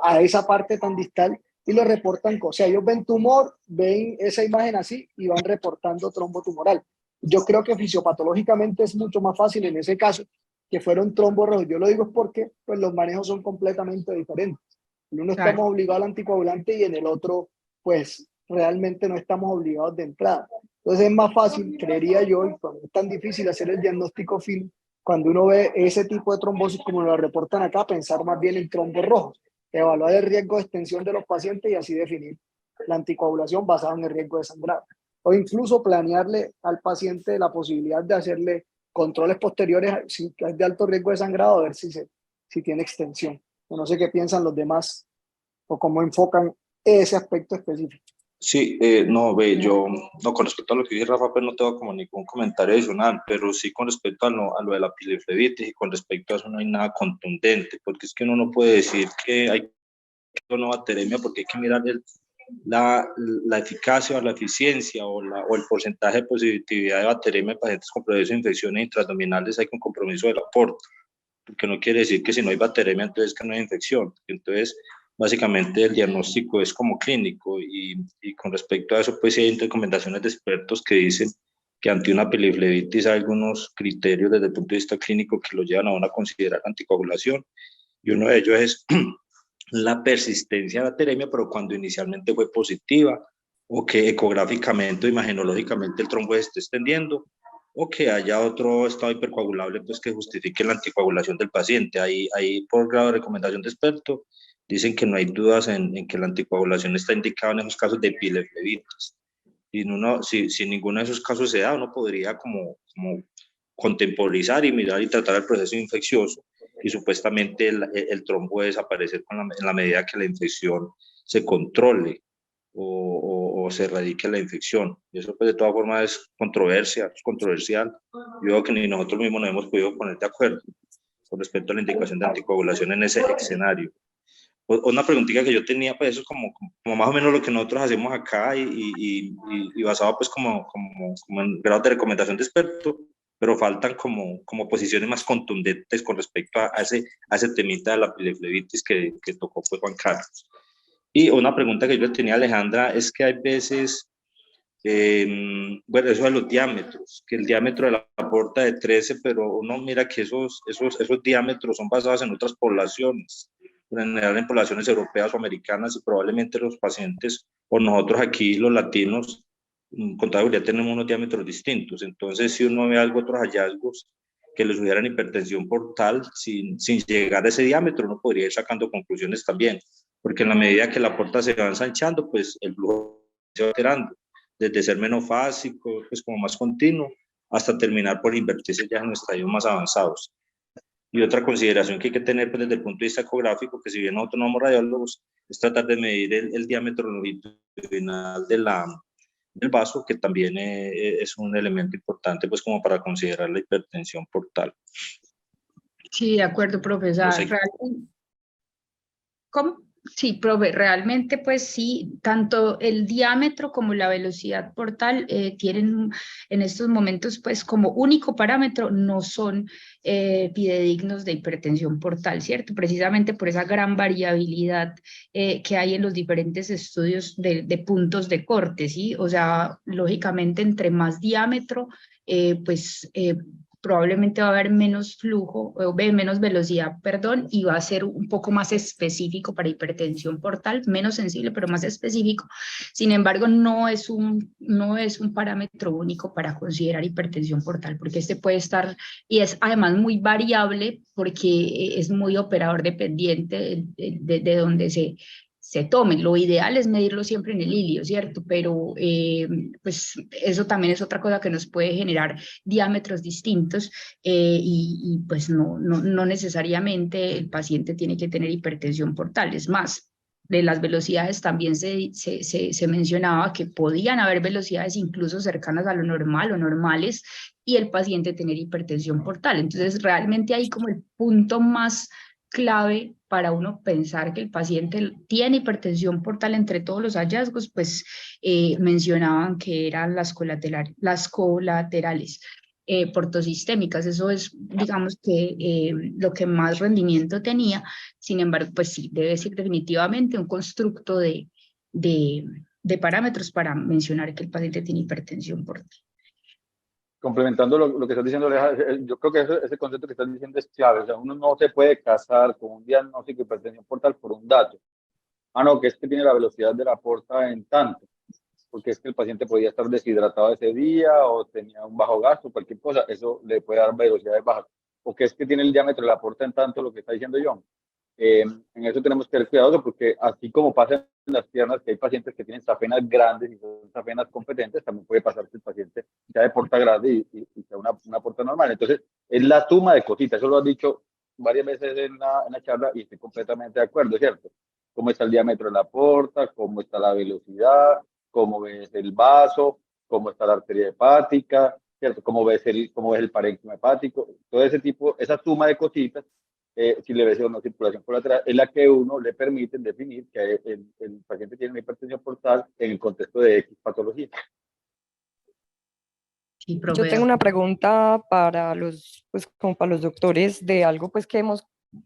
a esa parte tan distal y lo reportan. O sea, ellos ven tumor, ven esa imagen así y van reportando trombo tumoral. Yo creo que fisiopatológicamente es mucho más fácil en ese caso que fuera un trombo rojo. Yo lo digo es porque pues, los manejos son completamente diferentes. En uno Claro. estamos obligados al anticoagulante y en el otro, pues realmente no estamos obligados de entrada. Entonces es más fácil, creería yo, y cuando es tan difícil hacer el diagnóstico fino, cuando uno ve ese tipo de trombosis como lo reportan acá, pensar más bien en trombos rojos, evaluar el riesgo de extensión de los pacientes y así definir la anticoagulación basada en el riesgo de sangrado. O incluso planearle al paciente la posibilidad de hacerle controles posteriores, si es de alto riesgo de sangrado, a ver si tiene extensión. No sé qué piensan los demás o cómo enfocan ese aspecto específico. Sí, no, ve, yo, no, con respecto a lo que dice Rafa, pues no tengo como ningún comentario adicional, pero sí con respecto a lo de la pileflebitis y con respecto a eso no hay nada contundente, porque es que uno no puede decir que hay o no bacteremia, porque hay que mirar la eficacia o la eficiencia o el porcentaje de positividad de bacteremia en pacientes con procesos de infecciones intraabdominales. Hay un compromiso del aporte, porque no quiere decir que si no hay bacteremia, entonces que no hay infección. Entonces, básicamente el diagnóstico es como clínico y con respecto a eso, pues sí hay recomendaciones de expertos que dicen que ante una piliflebitis hay algunos criterios desde el punto de vista clínico que lo llevan a uno a considerar anticoagulación, y uno de ellos es la persistencia de bacteremia, pero cuando inicialmente fue positiva, o que ecográficamente o imagenológicamente el trombo se esté extendiendo, o que haya otro estado hipercoagulable pues, que justifique la anticoagulación del paciente. Ahí por grado de recomendación de experto, dicen que no hay dudas en que la anticoagulación está indicada en esos casos de pileflebitis. Y si ninguno de esos casos se da, uno podría como contemporizar y mirar y tratar el proceso infeccioso, y supuestamente el trombo puede desaparecer en la medida que la infección se controle o se erradique la infección. Y eso pues de todas formas es controversial. Yo creo que ni nosotros mismos nos hemos podido poner de acuerdo con respecto a la indicación de anticoagulación en ese escenario. Una preguntita que yo tenía, pues eso es como más o menos lo que nosotros hacemos acá y basado pues como en grados de recomendación de experto, pero faltan como posiciones más contundentes con respecto a ese temita de la pileflebitis que tocó pues Juan Carlos. Y una pregunta que yo le tenía a Alejandra es que hay veces, bueno, eso de los diámetros, que el diámetro de la porta de 13, pero uno mira que esos diámetros son basados en otras poblaciones, en general en poblaciones europeas o americanas, y probablemente los pacientes o nosotros aquí los latinos con toda seguridad tenemos unos diámetros distintos. Entonces si uno ve algo, otros hallazgos que le sugieran hipertensión portal sin llegar a ese diámetro, uno podría ir sacando conclusiones también, porque en la medida que la porta se va ensanchando, pues el flujo se va alterando, desde ser menofásico, pues como más continuo, hasta terminar por invertirse ya en estadios más avanzados. Y otra consideración que hay que tener pues, desde el punto de vista ecográfico, que si bien nosotros no somos radiólogos, es tratar de medir el diámetro longitudinal del vaso, que también es un elemento importante pues como para considerar la hipertensión portal. Sí, de acuerdo, profesor. No sé. ¿Cómo? Sí, profe, realmente pues sí, tanto el diámetro como la velocidad portal tienen en estos momentos pues como único parámetro, no son fidedignos de hipertensión portal, ¿cierto? Precisamente por esa gran variabilidad que hay en los diferentes estudios de puntos de corte, ¿sí? O sea, lógicamente entre más diámetro, probablemente va a haber menos flujo, o menos velocidad, perdón, y va a ser un poco más específico para hipertensión portal, menos sensible, pero más específico. Sin embargo, no es un parámetro único para considerar hipertensión portal, porque este puede estar, y es además muy variable, porque es muy operador dependiente de donde se tome. Lo ideal es medirlo siempre en el hilio, ¿cierto? Pero pues eso también es otra cosa que nos puede generar diámetros distintos pues no necesariamente el paciente tiene que tener hipertensión portal. Es más, de las velocidades también se mencionaba que podían haber velocidades incluso cercanas a lo normal o normales y el paciente tener hipertensión portal. Entonces realmente hay como el punto más clave para uno pensar que el paciente tiene hipertensión portal entre todos los hallazgos, pues mencionaban que eran las colaterales portosistémicas. Eso es, digamos que lo que más rendimiento tenía. Sin embargo, pues sí, debe ser definitivamente un constructo de parámetros para mencionar que el paciente tiene hipertensión portal. Complementando lo que estás diciendo, Aleja, yo creo que ese concepto que estás diciendo es clave. O sea, uno no se puede casar con un diagnóstico de hipertensión portal por un dato. No, que es que tiene la velocidad de la porta en tanto, porque es que el paciente podía estar deshidratado ese día o tenía un bajo gasto, cualquier cosa, eso le puede dar velocidades bajas. O que es que tiene el diámetro de la porta en tanto, lo que está diciendo John. En eso tenemos que ser cuidadosos, porque así como pasa en las piernas, que hay pacientes que tienen safenas grandes y son safenas competentes, también puede pasar que el paciente sea de porta grande y sea una porta normal. Entonces, es la suma de cositas, eso lo has dicho varias veces en la charla y estoy completamente de acuerdo, ¿cierto? Cómo está el diámetro de la porta, cómo está la velocidad, cómo ves el vaso, cómo está la arteria hepática, ¿cierto? Cómo ves el parénquima hepático, todo ese tipo, esa suma de cositas, si le ves o no circulación colateral, es la que uno le permite definir que el paciente tiene una hipertensión portal en el contexto de X patología. Sí, Yo profe. tengo una pregunta para los, pues como para los doctores de algo pues que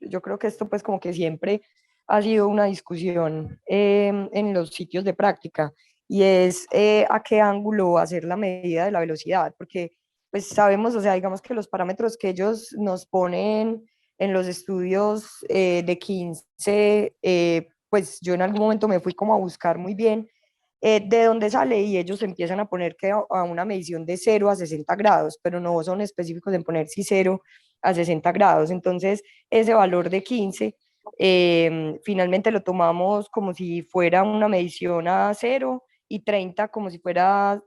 yo creo que esto pues como que siempre ha sido una discusión en los sitios de práctica y es a qué ángulo hacer la medida de la velocidad, porque pues sabemos, o sea, digamos que los parámetros que ellos nos ponen en los estudios de 15, pues yo en algún momento me fui como a buscar muy bien de dónde sale y ellos empiezan a poner que a una medición de 0 a 60 grados, pero no son específicos en poner si 0 a 60 grados. Entonces, ese valor de 15 finalmente lo tomamos como si fuera una medición a 0 y 30 como si fuera,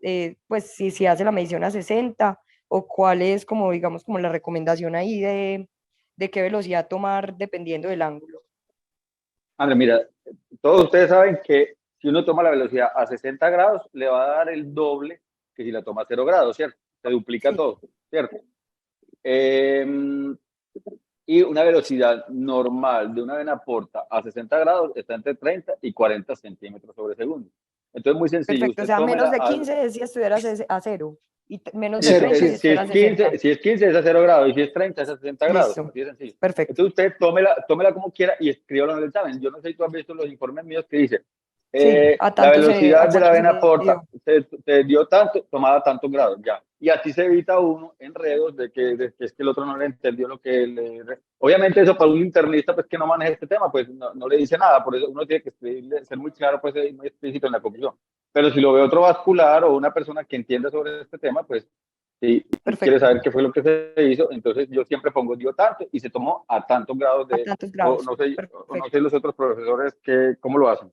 pues si se hace la medición a 60 o cuál es como, digamos, como la recomendación ahí de qué velocidad tomar dependiendo del ángulo. André, mira, todos ustedes saben que si uno toma la velocidad a 60 grados, le va a dar el doble que si la toma a 0 grados, ¿cierto? Se duplica Sí. todo, ¿cierto? Y una velocidad normal de una vena porta a 60 grados está entre 30 y 40 centímetros sobre segundo. Entonces, muy sencillo. Perfecto, o Usted sea, menos tómela de 15 es si estuvieras a 0 y menos de Cero, 30 si sí. si estuvieras es a 60. 15, si es 15 es a 0 grados y si es 30 es a 60 grados. Listo, Así de sencillo. perfecto. Entonces usted tómela como quiera y escríbalo en el examen. Yo no sé si tú has visto los informes míos que dice Sí, la velocidad a de la cuánto se vena porta dio. te dio tanto, tomada tantos grados, ya. Y así se evita uno enredos de que es que el otro no le entendió lo que le... Obviamente eso para un internista pues que no maneja este tema, pues no le dice nada, por eso uno tiene que ser muy claro, pues muy explícito en la conclusión. Pero si lo ve otro vascular o una persona que entienda sobre este tema, pues si quiere Perfecto, saber qué fue lo que se hizo, entonces yo siempre pongo dio tanto y se tomó a tantos grados a de, tantos o grados. no sé, o no Perfecto. sé los otros profesores cómo lo hacen.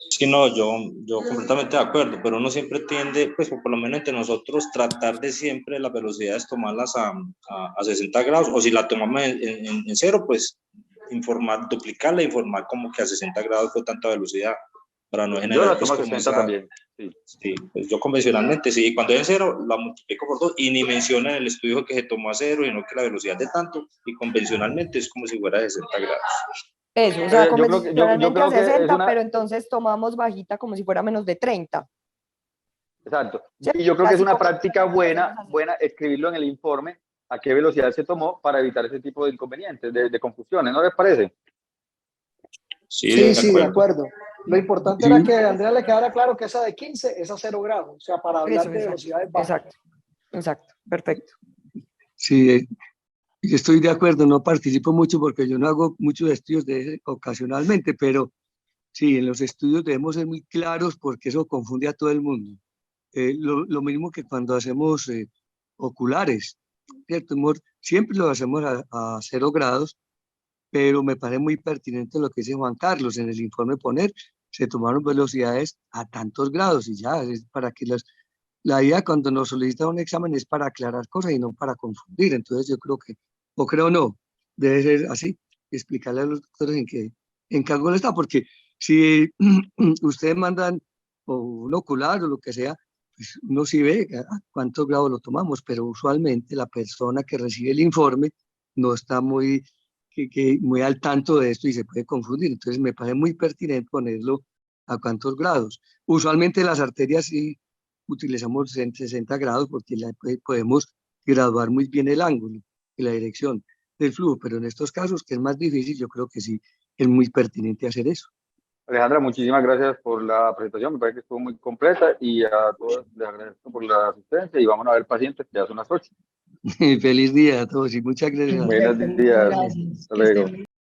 Sí, no, yo completamente de acuerdo, pero uno siempre tiende, pues por lo menos entre nosotros, tratar de siempre las velocidades tomarlas a 60 grados, o si la tomamos en 0, pues duplicarla e informar como que a 60 grados fue tanta velocidad, para no Yo generar la pues tomo a como 60 esa, también, sí. sí, pues yo convencionalmente sí, cuando es en 0 la multiplico por 2 y ni menciona en el estudio que se tomó a 0, sino que la velocidad de tanto, y convencionalmente es como si fuera de 60 grados. Eso, o sea, Yo convencionalmente a creo que es 60, una, pero entonces tomamos bajita como si fuera menos de 30. exacto, ¿Cierto? y yo creo que es Así una convencionalmente práctica lo hacemos así. buena escribirlo en el informe a qué velocidad se tomó para evitar ese tipo de inconvenientes, de confusiones, ¿no les parece? Sí, Sí, de sí, de acuerdo. acuerdo. Lo importante Sí, era que a Andrea le quedara claro que esa de 15 es a 0 grados, o sea, para hablar Eso, de exacto, velocidades bajas. exacto, exacto, perfecto. sí, yo estoy de acuerdo, no participo mucho porque yo no hago muchos estudios ocasionalmente, pero sí, en los estudios debemos ser muy claros porque eso confunde a todo el mundo. Lo mismo que cuando hacemos oculares, ¿cierto? Siempre lo hacemos a 0 grados, pero me parece muy pertinente lo que dice Juan Carlos en el informe poner, se tomaron velocidades a tantos grados y ya, es para que la idea cuando nos solicita un examen es para aclarar cosas y no para confundir. Entonces yo creo que, o creo no, debe ser así, explicarle a los doctores en qué ángulo está, porque si ustedes mandan o un ocular o lo que sea, pues uno sí ve a cuántos grados lo tomamos, pero usualmente la persona que recibe el informe no está muy al tanto de esto y se puede confundir. Entonces me parece muy pertinente ponerlo a cuántos grados. Usualmente las arterias sí utilizamos en 60 grados porque podemos graduar muy bien el ángulo y la dirección del flujo, pero en estos casos, que es más difícil, yo creo que sí es muy pertinente hacer eso. Alejandra, muchísimas gracias por la presentación, me parece que estuvo muy completa y a todos les agradezco por la asistencia y vamos a ver pacientes que ya son las 8. Feliz día a todos y muchas gracias. Buenos Perfecto, muchas días, gracias. Gracias. hasta Que estén luego. bien.